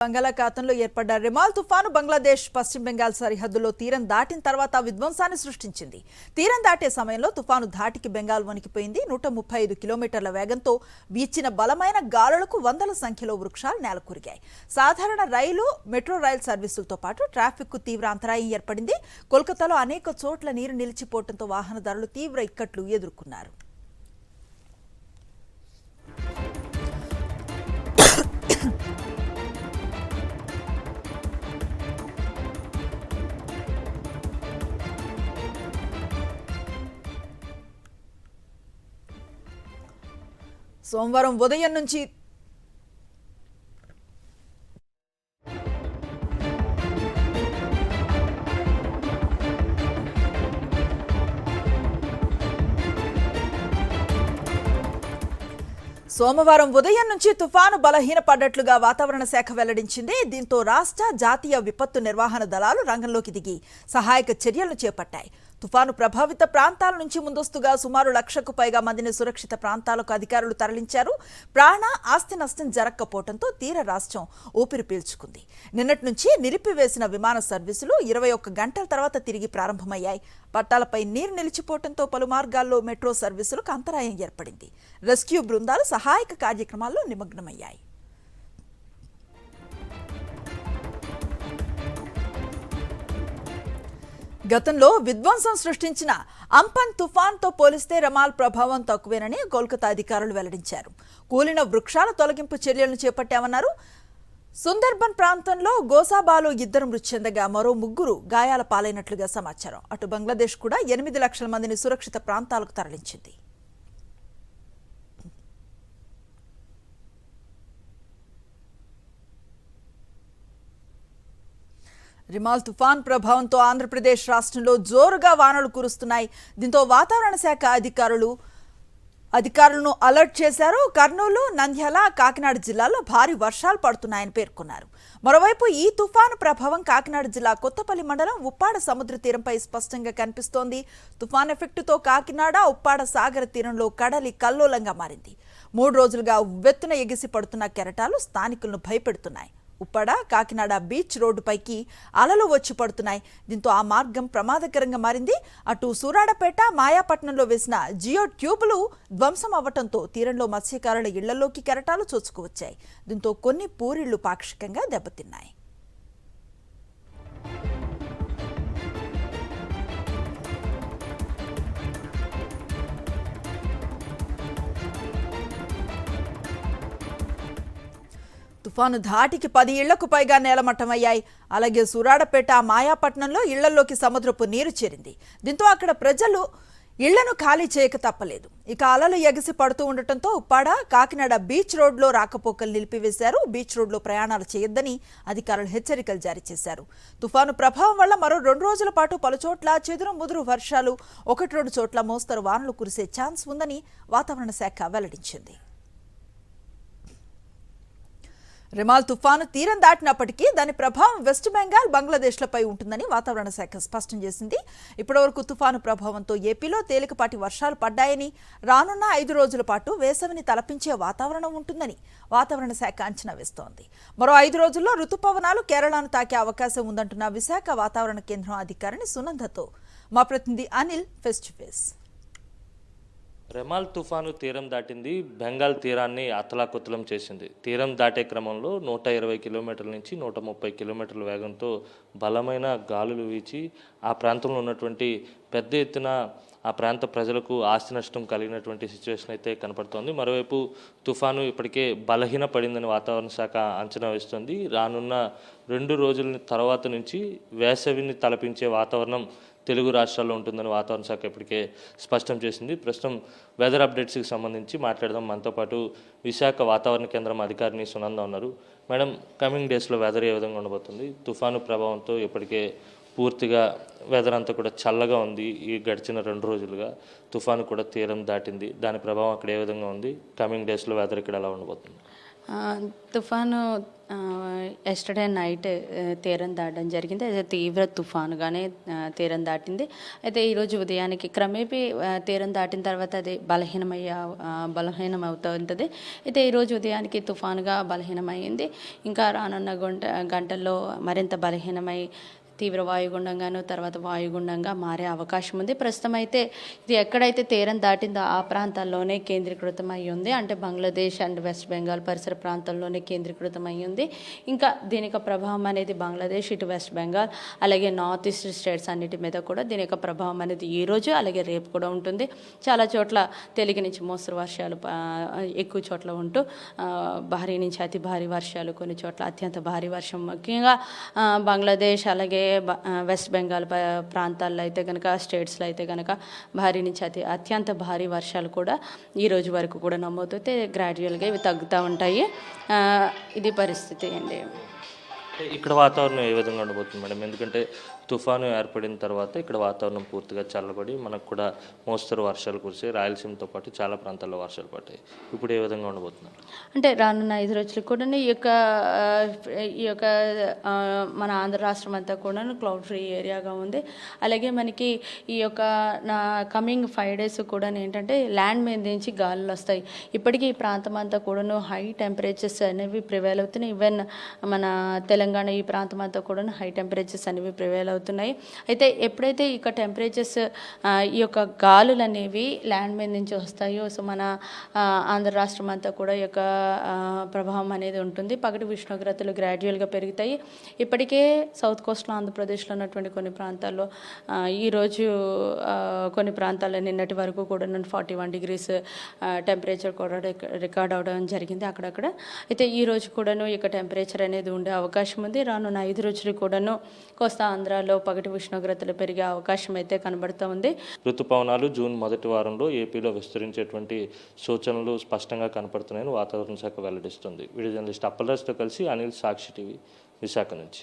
బంగాళాఖాతంలో ఏర్పడ్డ రెమాల్ తుఫాను బంగ్లాదేశ్ పశ్చిమ బెంగాల్ సరిహద్దులో తీరం దాటిన తర్వాత విధ్వంసాన్ని సృష్టించింది. తీరం దాటే సమయంలో తుఫాను ధాటికి బెంగాల్ వణికిపోయింది. 135 కిలోమీటర్ల వేగంతో వీచిన బలమైన గాలులకు వందల సంఖ్యలో వృక్షాలు నేలకూరిగాయి. సాధారణ రైలు, మెట్రో రైలు సర్వీసులతో పాటు ట్రాఫిక్కు తీవ్ర అంతరాయం ఏర్పడింది. కోల్కతాలో అనేక చోట్ల నీరు నిలిచిపోవడంతో వాహనదారులు తీవ్ర ఇక్కట్లు ఎదుర్కొన్నారు. సోమవారం ఉదయం నుంచి తుఫాను బలహీనపడ్డట్లుగా వాతావరణ శాఖ వెల్లడించింది. దీంతో రాష్ట్ర, జాతీయ విపత్తు నిర్వహణ దళాలు రంగంలోకి దిగి సహాయక చర్యలను చేపట్టాయి. తుఫాను ప్రభావిత ప్రాంతాల నుంచి ముందస్తుగా సుమారు 1,00,000కు పైగా మందిని సురక్షిత ప్రాంతాలకు అధికారులు తరలించారు. ప్రాణ, ఆస్తి నష్టం జరగకపోవడంతో తీర రాష్ట్రం ఊపిరి పీల్చుకుంది. నిన్నటి నుంచి నిలిపివేసిన విమాన సర్వీసులు 21 గంటల తర్వాత తిరిగి ప్రారంభమయ్యాయి. పట్టాలపై నీరు నిలిచిపోవడంతో పలు మార్గాల్లో మెట్రో సర్వీసులకు అంతరాయం ఏర్పడింది. రెస్క్యూ బృందాలు సహాయక కార్యక్రమాల్లో నిమగ్నమయ్యాయి. గతంలో విధ్వంసం సృష్టించిన అంఫన్ తుఫాన్తో పోలిస్తే రెమాల్ ప్రభావం తక్కువేనని కోల్కతా అధికారులు వెల్లడించారు. కూలిన వృక్షాల తొలగింపు చర్యలను చేపట్టామన్నారు. సుందర్బన్ ప్రాంతంలో గోసాబాలో 2 మృతి చెందగా మరో 3 గాయాల పాలైనట్లుగా సమాచారం. అటు బంగ్లాదేశ్ కూడా 8 లక్షల మందిని సురక్షిత ప్రాంతాలకు తరలించింది. రిమాల్ తుఫాన్ ప్రభావంతో ఆంధ్రప్రదేశ్ రాష్ట్రంలో జోరుగా వానలు కురుస్తున్నాయి. దీంతో వాతావరణ శాఖ అధికారులను అలర్ట్ చేశారు. కర్నూలు, నంద్యాల, కాకినాడ జిల్లాల్లో భారీ వర్షాలు పడుతున్నాయని పేర్కొన్నారు. మరోవైపు ఈ తుఫాను ప్రభావం కాకినాడ జిల్లా కొత్తపల్లి మండలం ఉప్పాడ సముద్ర తీరంపై స్పష్టంగా కనిపిస్తోంది. తుఫాన్ ఎఫెక్టుతో కాకినాడ, ఉప్పాడ సాగర తీరంలో కడలి కల్లోలంగా మారింది. 3 రోజులుగా ఉవ్వెత్తున ఎగిసి పడుతున్న కెరటాలు స్థానికులను భయపెడుతున్నాయి. ఉప్పాడ, కాకినాడ బీచ్ రోడ్డుపైకి అలలు వచ్చి పడుతున్నాయి. దీంతో ఆ మార్గం ప్రమాదకరంగా మారింది. అటు సూరాడపేట, మాయాపట్నంలో వేసిన జియో ట్యూబులు ధ్వంసం అవ్వడంతో తీరంలో మత్స్యకారుల ఇళ్లలోకి కెరటాలు చొచ్చుకువచ్చాయి. దీంతో కొన్ని పూరిళ్లు పాక్షికంగా దెబ్బతిన్నాయి. తుఫాను ధాటికి 10 ఇళ్లకు పైగా నేలమట్టమయ్యాయి. అలాగే సూరాడపేట, మాయాపట్నంలో ఇళ్లలోకి సముద్రపు నీరు చేరింది. దీంతో అక్కడ ప్రజలు ఇళ్లను ఖాళీ చేయక తప్పలేదు. ఇక అలలు ఎగిసి పడుతూ ఉండటంతో ఉప్పాడ, కాకినాడ బీచ్ రోడ్లో రాకపోకలు నిలిపివేశారు. బీచ్ రోడ్లో ప్రయాణాలు చేయొద్దని అధికారులు హెచ్చరికలు జారీ చేశారు. తుఫాను ప్రభావం వల్ల మరో 2 రోజుల పాటు పలుచోట్ల చెదురుముదురు వర్షాలు, 1-2 చోట్ల మోస్తరు వానలు కురిసే ఛాన్స్ ఉందని వాతావరణ శాఖ వెల్లడించింది. రెమాల్ తుఫాను తీరం దాటినప్పటికీ దాని ప్రభావం వెస్ట్ బెంగాల్, బంగ్లాదేశ్లపై ఉంటుందని వాతావరణ శాఖ స్పష్టం చేసింది. ఇప్పటివరకు తుఫాను ప్రభావంతో ఏపీలో తేలికపాటి వర్షాలు పడ్డాయని, రానున్న 5 రోజుల పాటు వేసవిని తలపించే వాతావరణం ఉంటుందని వాతావరణ శాఖ అంచనా వేస్తోంది. మరో 5 రోజుల్లో రుతుపవనాలు కేరళను తాకే అవకాశం ఉందంటున్న విశాఖ వాతావరణ కేంద్రం అధికారిని సునందతో మా ప్రతినిధి Anil face to face. Remal తుఫాను తీరం దాటింది, బెంగాల్ తీరాన్ని అతలాకుతలం చేసింది. తీరం దాటే క్రమంలో 120 కిలోమీటర్ల నుంచి 130 కిలోమీటర్ల వేగంతో బలమైన గాలులు వీచి ఆ ప్రాంతంలో ఉన్నటువంటి పెద్ద ఎత్తున ఆ ప్రాంత ప్రజలకు ఆస్తి నష్టం కలిగినటువంటి సిచ్యువేషన్ అయితే కనపడుతోంది. మరోవైపు తుఫాను ఇప్పటికే బలహీన పడిందని వాతావరణ శాఖ అంచనా వేస్తుంది. రానున్న 2 రోజుల తర్వాత నుంచి వేసవిని తలపించే వాతావరణం తెలుగు రాష్ట్రాల్లో ఉంటుందని వాతావరణ శాఖ ఇప్పటికే స్పష్టం చేసింది. ప్రస్తుతం వెదర్ అప్డేట్స్కి సంబంధించి మాట్లాడదాం. మనతో పాటు విశాఖ వాతావరణ కేంద్రం అధికారిని సునంద ఉన్నారు. మేడం, కమింగ్ డేస్లో వెదర్ ఏ విధంగా ఉండబోతుంది? తుఫాను ప్రభావంతో ఇప్పటికే పూర్తిగా వెదర్ అంతా కూడా చల్లగా ఉంది. ఈ గడిచిన 2 రోజులుగా తుఫాను కూడా తీరం దాటింది. దాని ప్రభావం అక్కడ ఏ విధంగా ఉంది? కమింగ్ డేస్లో వెదర్ ఇక్కడ ఎలా ఉండబోతుంది? తుఫాను ఎస్టర్డే నైట్ తీరం దాటడం జరిగింది. అది తీవ్ర తుఫానుగానే తీరం దాటింది. అయితే ఈరోజు ఉదయానికి క్రమేపీ తీరం దాటిన తర్వాత అది బలహీనం అవుతూ ఉంటుంది. అయితే ఈరోజు ఉదయానికి తుఫానుగా బలహీనమైంది. ఇంకా రానున్న గంటల్లో మరింత బలహీనమై తీవ్ర వాయుగుండంగాను తర్వాత వాయుగుండంగా మారే అవకాశం ఉంది. ప్రస్తుతం అయితే ఇది ఎక్కడైతే తీరం దాటిందో ఆ ప్రాంతాల్లోనే కేంద్రీకృతం అయి ఉంది. అంటే బంగ్లాదేశ్ అండ్ వెస్ట్ బెంగాల్ పరిసర ప్రాంతాల్లోనే కేంద్రీకృతం అయి ఉంది. ఇంకా దీని యొక్క ప్రభావం అనేది బంగ్లాదేశ్, ఇటు వెస్ట్ బెంగాల్, అలాగే నార్త్ ఈస్ట్ స్టేట్స్ అన్నిటి మీద కూడా దీని యొక్క ప్రభావం అనేది ఈ రోజు అలాగే రేపు కూడా ఉంటుంది. చాలా చోట్ల తేలిక నుంచి మోస్తరు వర్షాలు ఎక్కువ చోట్ల ఉంటూ భారీ నుంచి అతి భారీ వర్షాలు, కొన్ని చోట్ల అత్యంత భారీ వర్షం, ముఖ్యంగా బంగ్లాదేశ్ అలాగే వెస్ట్ బెంగాల్ ప్రాంతాల్లో అయితే కనుక, స్టేట్స్లో అయితే కనుక భారీ నుంచి అత్యంత భారీ వర్షాలు కూడా ఈ రోజు వరకు కూడా నమోదైతే గ్రాడ్యువల్గా ఇవి తగ్గుతూ ఉంటాయి. ఇది పరిస్థితి అండి. ఇక్కడ వాతావరణం ఏ విధంగా ఉండబోతుంది మేడం? ఎందుకంటే తుఫాను ఏర్పడిన తర్వాత ఇక్కడ వాతావరణం పూర్తిగా చల్లబడి మనకు కూడా మోస్తరు వర్షాలు కురిసి రాయలసీమతో పాటు చాలా ప్రాంతాల్లో వర్షాలు పడ్డాయి. ఇప్పుడు ఏ విధంగా ఉండబోతున్నారు? అంటే రానున్న 5 రోజులకు కూడా ఈ యొక్క మన ఆంధ్ర రాష్ట్రం అంతా కూడా క్లౌడ్ ఫ్రీ ఏరియాగా ఉంది. అలాగే మనకి ఈ యొక్క కమింగ్ 5 days కూడా ఏంటంటే ల్యాండ్ మీద నుంచి గాలులు వస్తాయి. ఇప్పటికీ ఈ ప్రాంతం అంతా కూడాను హై టెంపరేచర్స్ అనేవి ప్రివేల్ అవుతున్నాయి. ఈవెన్ మన తెలంగాణ ఈ ప్రాంతం అంతా కూడా హై టెంపరేచర్స్ అనేవి ప్రివేల్ అవుతున్నాయి. అయితే ఎప్పుడైతే ఇక టెంపరేచర్స్ ఈ యొక్క గాలులు అనేవి ల్యాండ్ మీద నుంచి వస్తాయో, సో మన ఆంధ్ర రాష్ట్రం అంతా కూడా ఈ యొక్క ప్రభావం అనేది ఉంటుంది. పగటి ఉష్ణోగ్రతలు గ్రాడ్యువల్గా పెరుగుతాయి. ఇప్పటికే సౌత్ కోస్ట్లో ఆంధ్రప్రదేశ్లో ఉన్నటువంటి కొన్ని ప్రాంతాల్లో ఈరోజు కొన్ని ప్రాంతాల్లో నిన్నటి వరకు కూడా 41 degrees టెంపరేచర్ కూడా రికార్డ్ అవడం జరిగింది అక్కడక్కడ. అయితే ఈ రోజు కూడాను ఇక టెంపరేచర్ అనేది ఉండే అవకాశం ఉంది. రానున్న 5 రోజులు కూడాను కోస్తా ఆంధ్రాలో పగటి ఉష్ణోగ్రతలు పెరిగే అవకాశం అయితే కనబడుతూ ఉంది. ఋతుపవనాలు జూన్ మొదటి వారంలో ఏపీలో విస్తరించేటువంటి సూచనలు స్పష్టంగా కనపడుతున్నాయని వాతావరణ శాఖ వెల్లడిస్తుంది. వీడియో జర్నలిస్ట్ అప్పలరాజుతో కలిసి అనిల్, సాక్షి టీవీ, విశాఖ నుంచి.